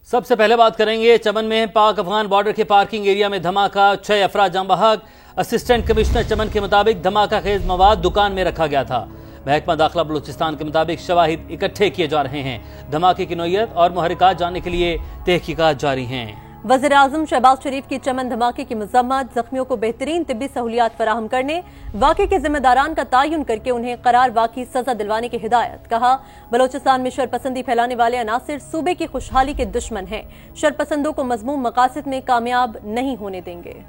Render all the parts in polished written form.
سب سے پہلے بات کریں گے چمن میں پاک افغان بارڈر کے پارکنگ ایریا میں دھماکہ، 6 افراد جاں بحق۔ اسسٹنٹ کمشنر چمن کے مطابق دھماکہ خیز مواد دکان میں رکھا گیا تھا۔ محکمہ داخلہ بلوچستان کے مطابق شواہد اکٹھے کیے جا رہے ہیں۔ دھماکے کی نوعیت اور محرکات جاننے کے لیے تحقیقات جاری ہیں۔ وزیراعظم شہباز شریف کی چمن دھماکے کی مذمت، زخمیوں کو بہترین طبی سہولیات فراہم کرنے، واقعے کے ذمہ داران کا تعین کر کے انہیں قرار واقعی سزا دلوانے کی ہدایت۔ کہا، بلوچستان میں شرپسندی پھیلانے والے عناصر صوبے کی خوشحالی کے دشمن ہیں، شرپسندوں کو مذموم مقاصد میں کامیاب نہیں ہونے دیں گے۔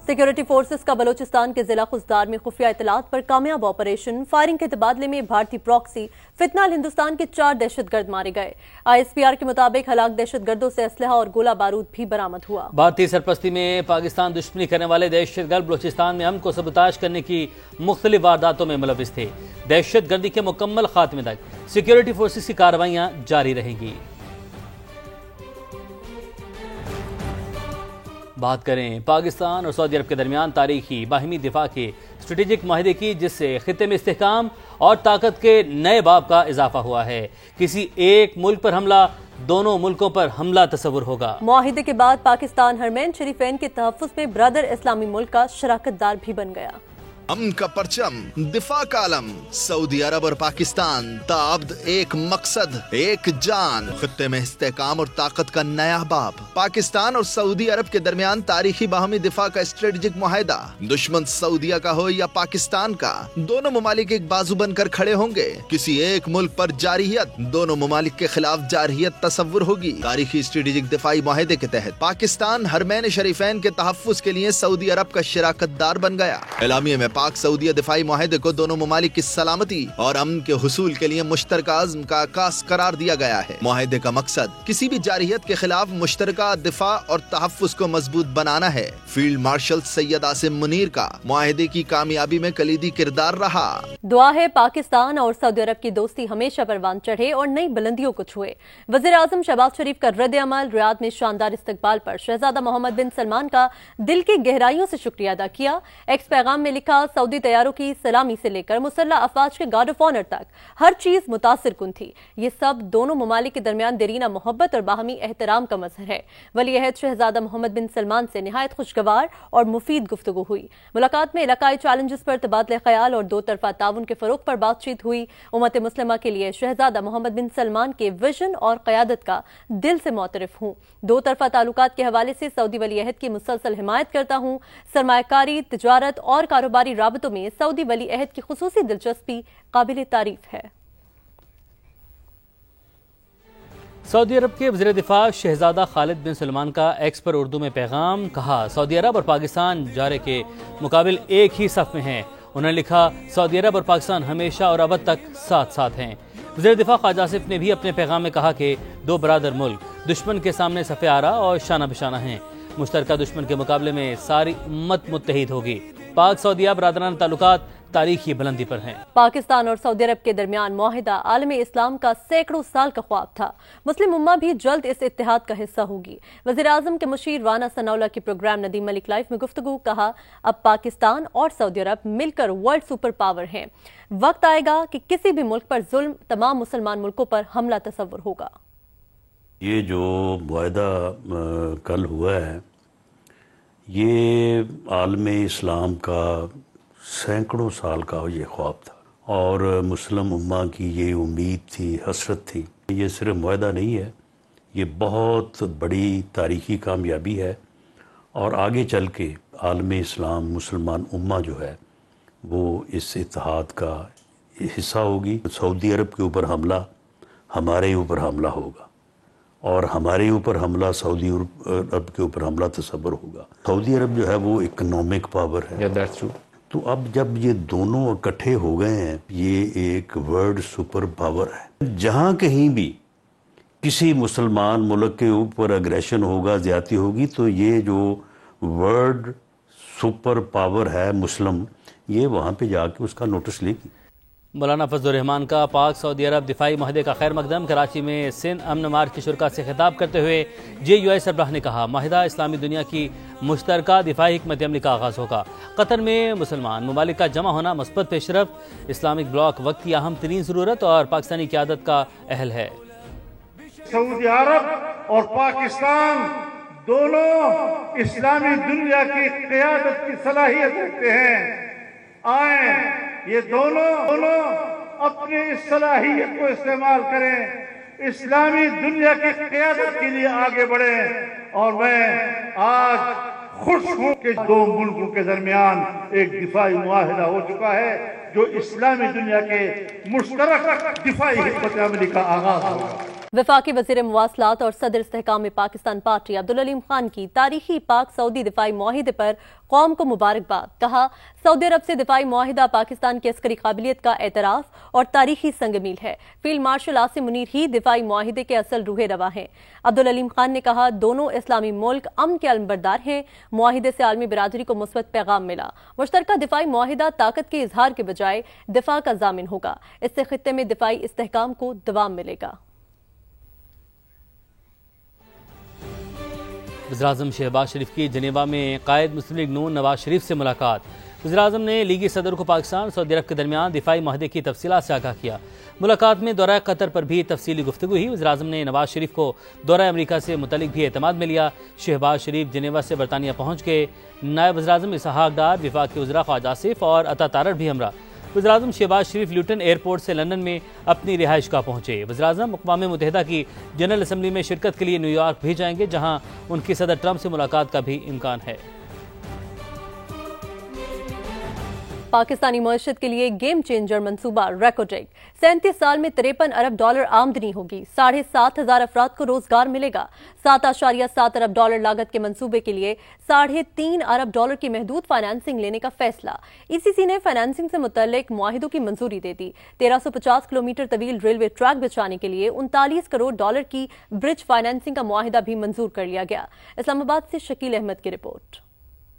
سیکیورٹی فورسز کا بلوچستان کے ضلع خزدار میں خفیہ اطلاعات پر کامیاب آپریشن، فائرنگ کے تبادلے میں بھارتی پراکسی فتنہ ہندوستان کے 4 دہشت گرد مارے گئے۔ ISPR کے مطابق ہلاک دہشت گردوں سے اسلحہ اور گولہ بارود بھی برآمد ہوا۔ بھارتی سرپرستی میں پاکستان دشمنی کرنے والے دہشت گرد بلوچستان میں امن کو سبوتاژ کرنے کی مختلف وارداتوں میں ملوث تھے۔ دہشت گردی کے مکمل خاتمے تک سیکیورٹی فورسز کی کارروائیاں جاری رہیں گی۔ بات کریں پاکستان اور سعودی عرب کے درمیان تاریخی باہمی دفاع کے اسٹریٹجک معاہدے کی، جس سے خطے میں استحکام اور طاقت کے نئے باب کا اضافہ ہوا ہے۔ کسی ایک ملک پر حملہ دونوں ملکوں پر حملہ تصور ہوگا۔ معاہدے کے بعد پاکستان حرمین شریفین کے تحفظ میں برادر اسلامی ملک کا شراکت دار بھی بن گیا۔ امن کا پرچم، دفاع کا علم، سعودی عرب اور پاکستان تابد ایک مقصد، ایک جان، خطے میں استحکام اور طاقت کا نیا باب۔ پاکستان اور سعودی عرب کے درمیان تاریخی باہمی دفاع کا اسٹریٹجک معاہدہ، دشمن سعودیہ کا ہو یا پاکستان کا، دونوں ممالک ایک بازو بن کر کھڑے ہوں گے۔ کسی ایک ملک پر جارحیت دونوں ممالک کے خلاف جارحیت تصور ہوگی۔ تاریخی اسٹریٹجک دفاعی معاہدے کے تحت پاکستان حرمین شریفین کے تحفظ کے لیے سعودی عرب کا شراکت دار بن گیا۔ اعلامیے میں پاک سعودیہ دفاعی معاہدے کو دونوں ممالک کی سلامتی اور امن کے حصول کے لیے مشترکہ عزم کا عکاس قرار دیا گیا ہے۔ معاہدے کا مقصد کسی بھی جارحیت کے خلاف مشترکہ دفاع اور تحفظ کو مضبوط بنانا ہے۔ فیلڈ مارشل سید عاصم منیر کا معاہدے کی کامیابی میں کلیدی کردار رہا۔ دعا ہے پاکستان اور سعودی عرب کی دوستی ہمیشہ پروان چڑھے اور نئی بلندیوں کو چھوئے۔ وزیر اعظم شہباز شریف کا رد عمل، ریاض میں شاندار استقبال پر شہزادہ محمد بن سلمان کا دل کی گہرائیوں سے شکریہ ادا کیا۔ ایکس پیغام میں لکھا، سعودی طیاروں کی سلامی سے لے کر مسلح افواج کے گارڈ آف آنر تک ہر چیز متاثر کن تھی۔ یہ سب دونوں ممالک کے درمیان دیرینہ محبت اور باہمی احترام کا مظہر ہے۔ ولی عہد شہزادہ محمد بن سلمان سے نہایت خوشگوار اور مفید گفتگو ہوئی۔ ملاقات میں علاقائی چیلنجز پر تبادلہ خیال اور دو طرفہ تعاون کے فروغ پر بات چیت ہوئی۔ امت مسلمہ کے لیے شہزادہ محمد بن سلمان کے ویژن اور قیادت کا دل سے معترف ہوں۔ دو طرفہ تعلقات کے حوالے سے سعودی ولی عہد کی مسلسل حمایت کرتا ہوں۔ سرمایہ کاری، تجارت اور کاروباری رابطوں میں سعودی ولی عہد کی خصوصی دلچسپی قابل تعریف ہے۔ سعودی عرب کے وزیر دفاع شہزادہ خالد بن سلمان کا ایکس پر اردو میں پیغام، کہا سعودی عرب اور پاکستان جارے کے مقابل ایک ہی صف میں ہیں۔ انہوں نے لکھا، سعودی عرب اور پاکستان ہمیشہ اور ابد تک ساتھ ساتھ ہیں۔ وزیر دفاع خواجہ آصف نے بھی اپنے پیغام میں کہا کہ دو برادر ملک دشمن کے سامنے صف آرا اور شانہ بشانہ ہیں۔ مشترکہ دشمن کے مقابلے میں ساری امت متحد ہوگی۔ پاک سعودیہ برادرانہ تعلقات تاریخی بلندی پر ہیں۔ پاکستان اور سعودی عرب کے درمیان معاہدہ عالم اسلام کا سینکڑوں سال کا خواب تھا۔ مسلم امہ بھی جلد اس اتحاد کا حصہ ہوگی۔ وزیر اعظم کے مشیر رانا ثناء اللہ کی پروگرام ندیم ملک لائف میں گفتگو، کہا اب پاکستان اور سعودی عرب مل کر ورلڈ سپر پاور ہیں۔ وقت آئے گا کہ کسی بھی ملک پر ظلم تمام مسلمان ملکوں پر حملہ تصور ہوگا۔ یہ جو معاہدہ کل ہوا ہے، یہ عالم اسلام کا سینکڑوں سال کا یہ خواب تھا اور مسلم امہ کی یہ امید تھی، حسرت تھی۔ یہ صرف معاہدہ نہیں ہے، یہ بہت بڑی تاریخی کامیابی ہے اور آگے چل کے عالم اسلام مسلمان امہ جو ہے وہ اس اتحاد کا حصہ ہوگی۔ سعودی عرب کے اوپر حملہ ہمارے اوپر حملہ ہوگا اور ہمارے اوپر حملہ سعودی عرب کے اوپر حملہ تصور ہوگا۔ سعودی عرب جو ہے وہ اکنامک پاور ہے، تو اب جب یہ دونوں اکٹھے ہو گئے ہیں، یہ ایک ورلڈ سپر پاور ہے۔ جہاں کہیں بھی کسی مسلمان ملک کے اوپر اگریشن ہوگا، زیادتی ہوگی، تو یہ جو ورلڈ سپر پاور ہے مسلم، یہ وہاں پہ جا کے اس کا نوٹس لے گی۔ مولانا فضل الرحمان کا پاک سعودی عرب دفاعی معاہدے کا خیر مقدم۔ کراچی میں سندھ امن مارچ کی شرکاء سے خطاب کرتے ہوئے JUI سربراہ نے کہا معاہدہ اسلامی دنیا کی مشترکہ دفاعی حکمت عملی کا آغاز ہوگا۔ قطر میں مسلمان ممالک کا جمع ہونا مثبت پیش رفت، اسلامک بلاک وقت کی اہم ترین ضرورت اور پاکستانی قیادت کا اہل ہے۔ سعودی عرب اور پاکستان دونوں اسلامی دنیا کی قیادت کی صلاحیت رکھتے ہیں۔ آئیں یہ دونوں اپنی اس صلاحیت کو استعمال کریں، اسلامی دنیا کی قیادت کے لیے آگے بڑھیں۔ اور میں آج خوش ہوں کہ دو ملکوں کے درمیان ایک دفاعی معاہدہ ہو چکا ہے جو اسلامی دنیا کے مشترک دفاعی حکمت عملی کا آغاز ہوگا۔ وفاقی وزیر مواصلات اور صدر استحکام پاکستان پارٹی عبدالعلیم خان کی تاریخی پاک سعودی دفاعی معاہدے پر قوم کو مبارکباد۔ کہا سعودی عرب سے دفاعی معاہدہ پاکستان کی عسکری قابلیت کا اعتراف اور تاریخی سنگ میل ہے۔ فیلڈ مارشل عاصم منیر ہی دفاعی معاہدے کے اصل روح رواں ہیں۔ عبدالعلیم خان نے کہا دونوں اسلامی ملک امن کے علمبردار ہیں۔ معاہدے سے عالمی برادری کو مثبت پیغام ملا۔ مشترکہ دفاعی معاہدہ طاقت کے اظہار کے بجائے دفاع کا ضامن ہوگا۔ اس سے خطے میں دفاعی استحکام کو دوام ملے گا۔ وزیراعظم شہباز شریف کی جنیوا میں قائد مسلم لیگ نون نواز شریف سے ملاقات۔ وزیراعظم نے لیگی صدر کو پاکستان اور سعودی عرب کے درمیان دفاعی معاہدے کی تفصیلات سے آگاہ کیا۔ ملاقات میں دورہ قطر پر بھی تفصیلی گفتگو ہوئی۔ وزیراعظم نے نواز شریف کو دورہ امریکہ سے متعلق بھی اعتماد میں لیا۔ شہباز شریف جنیوا سے برطانیہ پہنچ گئے۔ نائب وزیراعظم اسحاق ڈار، وفاق کے وزراء خواجہ آصف اور عطا تارڑ بھی ہمراہ۔ وزیراعظم شہباز شریف لیوٹن ایئرپورٹ سے لندن میں اپنی رہائش گاہ پہنچے۔ وزیراعظم اقوام متحدہ کی جنرل اسمبلی میں شرکت کے لیے نیو یارک بھی جائیں گے، جہاں ان کی صدر ٹرمپ سے ملاقات کا بھی امکان ہے۔ پاکستانی معیشت کے لیے گیم چینجر منصوبہ ریکوٹیک 37 سال میں $53 ارب آمدنی ہوگی۔ 7,500 افراد کو روزگار ملے گا۔ $7.7 ارب لاگت کے منصوبے کے لیے $3.5 ارب کی محدود فائنانسنگ لینے کا فیصلہ۔ ECC نے فائنانسنگ سے متعلق معاہدوں کی منظوری دے دی۔ 1350 کلومیٹر طویل ریلوے ٹریک بچھانے کے لیے $39 کروڑ کی برج فائنانسنگ کا معاہدہ بھی منظور کر لیا گیا۔ اسلام آباد سے شکیل احمد کی رپورٹ۔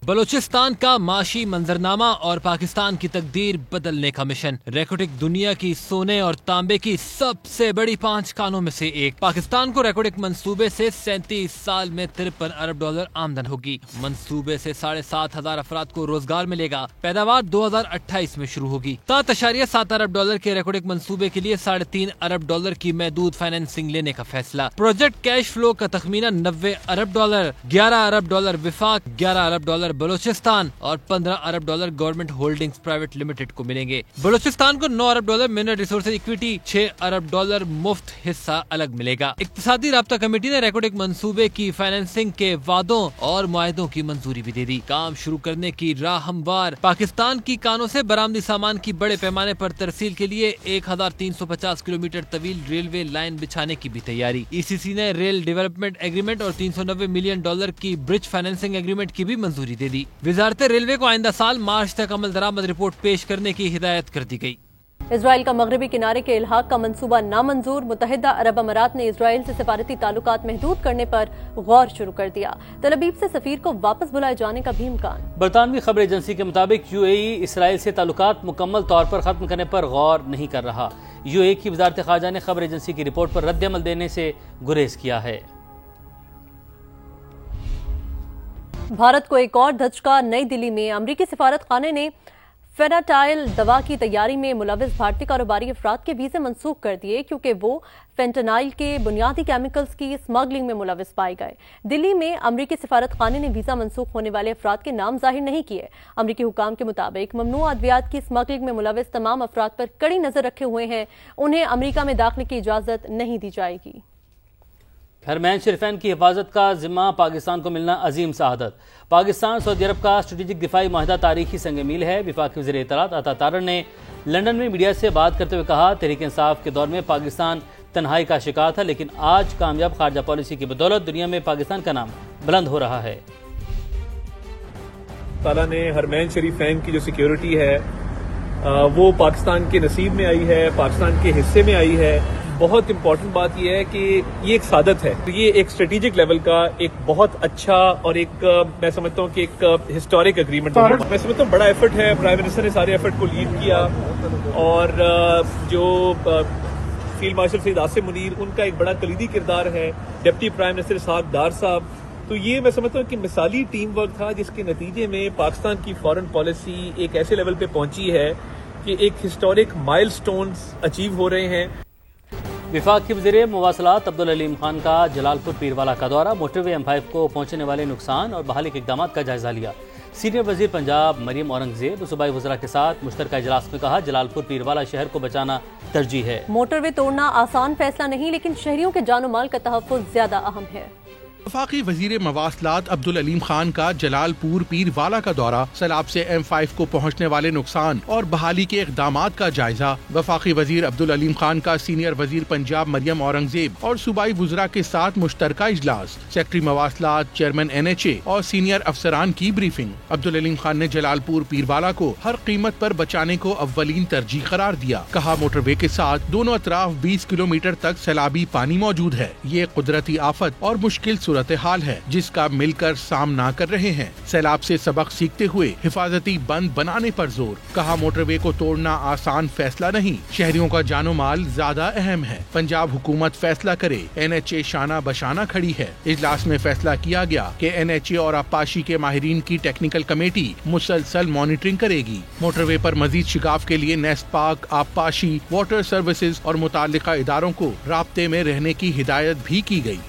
بلوچستان کا معاشی منظرنامہ اور پاکستان کی تقدیر بدلنے کا مشن۔ ریکوٹک دنیا کی سونے اور تانبے کی سب سے بڑی 5 کانوں میں سے ایک۔ پاکستان کو ریکوٹک منصوبے سے 37 سال میں $53 ارب آمدن ہوگی۔ منصوبے سے 7,500 افراد کو روزگار ملے گا۔ پیداوار 2028 میں شروع ہوگی۔ $7.7 ارب کے ریکوٹک منصوبے کے لیے $3.5 ارب کی محدود فائنانسنگ لینے کا فیصلہ۔ پروجیکٹ کیش فلو کا تخمینہ $90 ارب، $11 ارب وفاق، $11 ارب بلوچستان اور $15 ارب گورنمنٹ ہولڈنگز پرائیویٹ لمیٹڈ کو ملیں گے۔ بلوچستان کو $9 ارب منرل ریسورسز اکویٹی، $6 ارب مفت حصہ الگ ملے گا۔ اقتصادی رابطہ کمیٹی نے ریکوٹک منصوبے کی فائنانسنگ کے وعدوں اور معاہدوں کی منظوری بھی دے دی۔ کام شروع کرنے کی راہ ہموار۔ پاکستان کی کانوں سے برآمدی سامان کی بڑے پیمانے پر ترسیل کے لیے 1350 کلومیٹر طویل ریلوے لائن بچھانے کی بھی تیاری۔ ECC نے ریل ڈیولپمنٹ ایگریمنٹ اور $390 ملین کی برج فائنانسنگ ایگریمنٹ کی بھی منظوری دے دی۔ وزارت ریلوے کو آئندہ سال مارچ تک عمل درآمد رپورٹ پیش کرنے کی ہدایت کر دی گئی۔ اسرائیل کا مغربی کنارے کے الحاق کا منصوبہ نامنظور۔ متحدہ عرب امارات نے اسرائیل سے سفارتی تعلقات محدود کرنے پر غور شروع کر دیا۔ تل ابیب سے سفیر کو واپس بلائے جانے کا بھی امکان۔ برطانوی خبر ایجنسی کے مطابق UAE اسرائیل سے تعلقات مکمل طور پر ختم کرنے پر غور نہیں کر رہا۔ UAE کی وزارت خارجہ نے خبر ایجنسی کی رپورٹ پر رد عمل دینے سے گریز کیا ہے۔ بھارت کو ایک اور دھچکا۔ نئی دلی میں امریکی سفارت خانے نے فیناٹائل دوا کی تیاری میں ملوث بھارتی کاروباری افراد کے ویزے منسوخ کر دیے کیونکہ وہ فینٹانائل کے بنیادی کیمیکلز کی اسمگلنگ میں ملوث پائے گئے۔ دلی میں امریکی سفارت خانے نے ویزا منسوخ ہونے والے افراد کے نام ظاہر نہیں کیے۔ امریکی حکام کے مطابق ممنوع ادویات کی اسمگلنگ میں ملوث تمام افراد پر کڑی نظر رکھے ہوئے ہیں۔ انہیں امریکہ میں داخلے کی اجازت نہیں دی جائے گی۔ حرمین شریفین کی حفاظت کا ذمہ پاکستان کو ملنا عظیم سعادت۔ پاکستان سعودی عرب کا اسٹریٹجک دفاعی معاہدہ تاریخی سنگ میل ہے۔ وفاقی وزیر اطلاعات عطا تارڑ نے لندن میں میڈیا سے بات کرتے ہوئے کہا تحریک انصاف کے دور میں پاکستان تنہائی کا شکار تھا، لیکن آج کامیاب خارجہ پالیسی کی بدولت دنیا میں پاکستان کا نام بلند ہو رہا ہے۔ تعالیٰ نے حرمین شریفین کی جو سیکیورٹی ہے وہ پاکستان کے نصیب میں آئی ہے، پاکستان کے حصے میں آئی ہے۔ بہت امپورٹنٹ بات یہ ہے کہ یہ ایک سعادت ہے، یہ ایک اسٹریٹجک لیول کا ایک بہت اچھا اور ایک میں سمجھتا ہوں کہ ایک ہسٹورک اگریمنٹ ہے۔ میں سمجھتا ہوں بڑا ایفرٹ ہے، پرائم منسٹر نے سارے ایفرٹ کو لیڈ کیا، اور جو فیلڈ مارشل سید آصف منیر ان کا ایک بڑا کلیدی کردار ہے، deputy prime minister Ishaq Dar صاحب، تو یہ میں سمجھتا ہوں کہ مثالی ٹیم ورک تھا، جس کے نتیجے میں پاکستان کی فارن پالیسی ایک ایسے لیول پہ پہنچی ہے کہ ایک ہسٹورک مائل سٹونز اچیو ہو رہے ہیں۔ وفاق کے وزیر مواصلات عبدالعلیم خان کا جلال پور پیروالا کا دورہ، موٹر وے M5 کو پہنچنے والے نقصان اور بحالی کے اقدامات کا جائزہ لیا۔ سینئر وزیر پنجاب مریم اورنگزیب صوبائی وزراء کے ساتھ مشترکہ اجلاس میں کہا جلال پور پیروالا شہر کو بچانا ترجیح ہے۔ موٹر وے توڑنا آسان فیصلہ نہیں، لیکن شہریوں کے جان و مال کا تحفظ زیادہ اہم ہے۔ وفاقی وزیر مواصلات عبدالعلیم خان کا جلال پور پیروالا کا دورہ، سیلاب سے M5 کو پہنچنے والے نقصان اور بحالی کے اقدامات کا جائزہ۔ وفاقی وزیر عبدالعلیم خان کا سینئر وزیر پنجاب مریم اورنگزیب اور صوبائی وزراء کے ساتھ مشترکہ اجلاس، سیکٹری مواصلات، چیئرمین NHA اور سینئر افسران کی بریفنگ۔ عبدالعلیم خان نے جلال پور پیروالا کو ہر قیمت پر بچانے کو اولین ترجیح قرار دیا۔ کہا موٹر وے کے ساتھ دونوں اطراف 20 کلومیٹر تک سیلابی پانی موجود ہے، یہ قدرتی آفت اور مشکل صورتحال ہے جس کا مل کر سامنا کر رہے ہیں۔ سیلاب سے سبق سیکھتے ہوئے حفاظتی بند بنانے پر زور۔ کہا موٹر وے کو توڑنا آسان فیصلہ نہیں، شہریوں کا جان و مال زیادہ اہم ہے۔ پنجاب حکومت فیصلہ کرے، NHA شانہ بشانہ کھڑی ہے۔ اجلاس میں فیصلہ کیا گیا کہ NHA اور آبپاشی کے ماہرین کی ٹیکنیکل کمیٹی مسلسل مانیٹرنگ کرے گی۔ موٹر وے پر مزید شگاف کے لیے نیست پاک، آبپاشی، واٹر سروسز اور متعلقہ اداروں کو رابطے میں رہنے کی ہدایت بھی کی گئی۔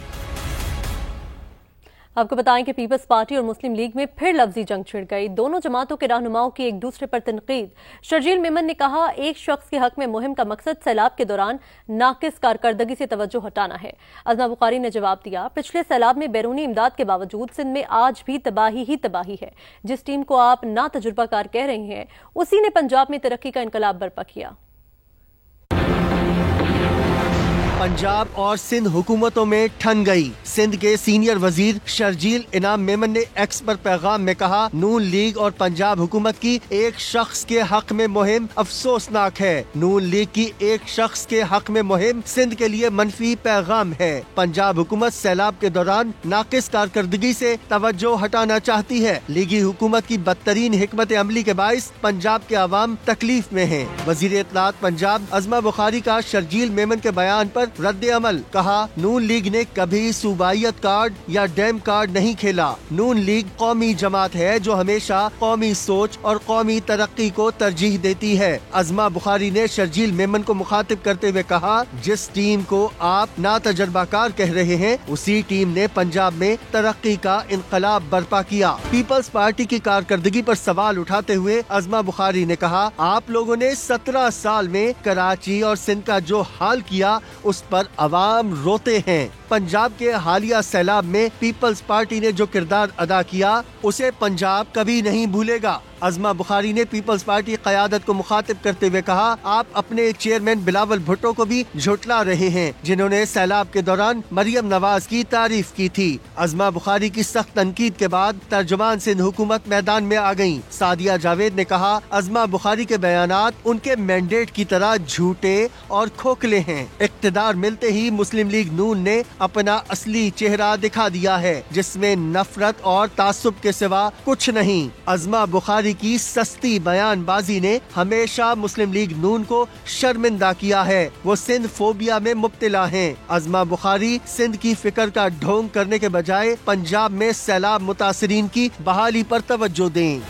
آپ کو بتائیں کہ پیپلز پارٹی اور مسلم لیگ میں پھر لفظی جنگ چھڑ گئی، دونوں جماعتوں کے رہنماؤں کی ایک دوسرے پر تنقید۔ شرجیل میمن نے کہا ایک شخص کے حق میں مہم کا مقصد سیلاب کے دوران ناقص کارکردگی سے توجہ ہٹانا ہے۔ عظمہ بخاری نے جواب دیا پچھلے سیلاب میں بیرونی امداد کے باوجود سندھ میں آج بھی تباہی ہی تباہی ہے۔ جس ٹیم کو آپ نا تجربہ کار کہہ رہے ہیں اسی نے پنجاب میں ترقی کا انقلاب برپا کیا۔ پنجاب اور سندھ حکومتوں میں ٹھن گئی۔ سندھ کے سینئر وزیر شرجیل انعام میمن نے ایکس پر پیغام میں کہا نون لیگ اور پنجاب حکومت کی ایک شخص کے حق میں مہم افسوسناک ہے۔ نون لیگ کی ایک شخص کے حق میں مہم سندھ کے لیے منفی پیغام ہے۔ پنجاب حکومت سیلاب کے دوران ناقص کارکردگی سے توجہ ہٹانا چاہتی ہے۔ لیگی حکومت کی بدترین حکمت عملی کے باعث پنجاب کے عوام تکلیف میں ہیں۔ وزیر اطلاعات پنجاب عظمہ بخاری کا شرجیل میمن کے بیان پر رد عمل، کہا نون لیگ نے کبھی صوبائیت کارڈ یا ڈیم کارڈ نہیں کھیلا۔ نون لیگ قومی جماعت ہے جو ہمیشہ قومی سوچ اور قومی ترقی کو ترجیح دیتی ہے۔ عظمہ بخاری نے شرجیل میمن کو مخاطب کرتے ہوئے کہا جس ٹیم کو آپ نا تجربہ کار کہہ رہے ہیں اسی ٹیم نے پنجاب میں ترقی کا انقلاب برپا کیا۔ پیپلز پارٹی کی کارکردگی پر سوال اٹھاتے ہوئے عظمہ بخاری نے کہا آپ لوگوں نے 17 سال میں کراچی اور سندھ کا جو حال کیا اس پر عوام روتے ہیں۔ پنجاب کے حالیہ سیلاب میں پیپلز پارٹی نے جو کردار ادا کیا اسے پنجاب کبھی نہیں بھولے گا۔ عظمہ بخاری نے پیپلز پارٹی قیادت کو مخاطب کرتے ہوئے کہا آپ اپنے چیئرمین بلاول بھٹو کو بھی جھٹلا رہے ہیں جنہوں نے سیلاب کے دوران مریم نواز کی تعریف کی تھی۔ عظمہ بخاری کی سخت تنقید کے بعد ترجمان سندھ حکومت میدان میں آ گئی۔ سعدیہ جاوید نے کہا عظمہ بخاری کے بیانات ان کے مینڈیٹ کی طرح جھوٹے اور کھوکھلے ہیں۔ اقتدار ملتے ہی مسلم لیگ نون نے اپنا اصلی چہرہ دکھا دیا ہے جس میں نفرت اور تعصب کے سوا کچھ نہیں۔ عظمہ بخاری کی سستی بیان بازی نے ہمیشہ مسلم لیگ نون کو شرمندہ کیا ہے۔ وہ سندھ فوبیا میں مبتلا ہیں۔ عظمہ بخاری سندھ کی فکر کا ڈھونگ کرنے کے بجائے پنجاب میں سیلاب متاثرین کی بحالی پر توجہ دیں۔